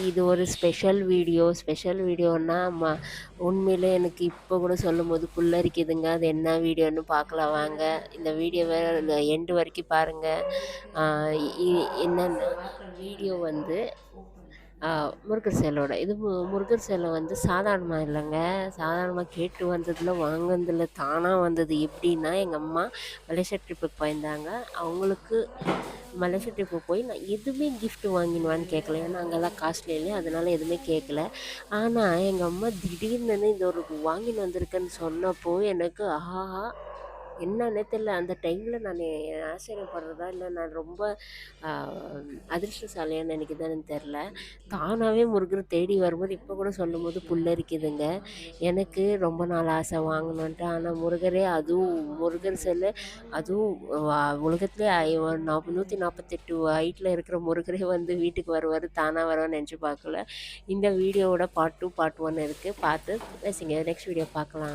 இது ஒரு ஸ்பெஷல் வீடியோன்னா உண்மையிலே எனக்கு இப்போ கூட சொல்லும்போது புல்லரிக்குதுங்க. அது என்ன வீடியோன்னு பார்க்கலாம் வாங்க. இந்த வீடியோவ எண்டு வரைக்கும் பாருங்க. ஆ இ என்னன்னா வீடியோ வந்து முருகர் சேலோட. இது முருகர் சேலை வந்து சாதாரணமா இல்லங்க. சாதாரணமா கேட்டு வந்ததில, வாங்குனதில தானா வந்தது. எப்படின்னா, எங்க அம்மா மலேசியா ட்ரிப்புக்கு போயிருந்தாங்க. அவங்களுக்கு மலேசியா ட்ரிப்பு போய் நான் எதுவுமே கிஃப்ட் வாங்கின்னு கேட்கல. ஏன்னா அங்கெல்லாம் காஸ்ட்லி இல்லையா, அதனால எதுவுமே கேட்கல. ஆனா எங்க அம்மா திடீர்னுன்னு இந்த ஒரு வாங்கின்னு வந்திருக்கேன்னு சொன்னப்போ எனக்கு ஆஹா! என்னன்னே தெரியல. அந்த டைம்ல நானு ஆச்சரியப்படுறதா, இல்ல நான் ரொம்ப அ அதிர்ஷ்டசாலியான்னு நெனைக்குதான்னு தெரியல. தானாவே முருகர் தேடி வரும்போது இப்போ கூட சொல்லும்போது புல்லரிக்குதுங்க. எனக்கு ரொம்ப நாள் ஆசை வாங்கணுன்ட்டு. ஆனா முருகரே அதுவும் முருகர் சிலை அதுவும் உலகத்திலே 148 ஹைட்ல இருக்கிற முருகரே வந்து வீட்டுக்கு வருவாரு, தானா வருவார்ன்னு நெனச்சு பார்க்கல. இந்த வீடியோவோட பார்ட் 2, பார்ட் 1 இருக்கு. பார்த்து பேசுங்க. நெக்ஸ்ட் வீடியோ பார்க்கலாம்.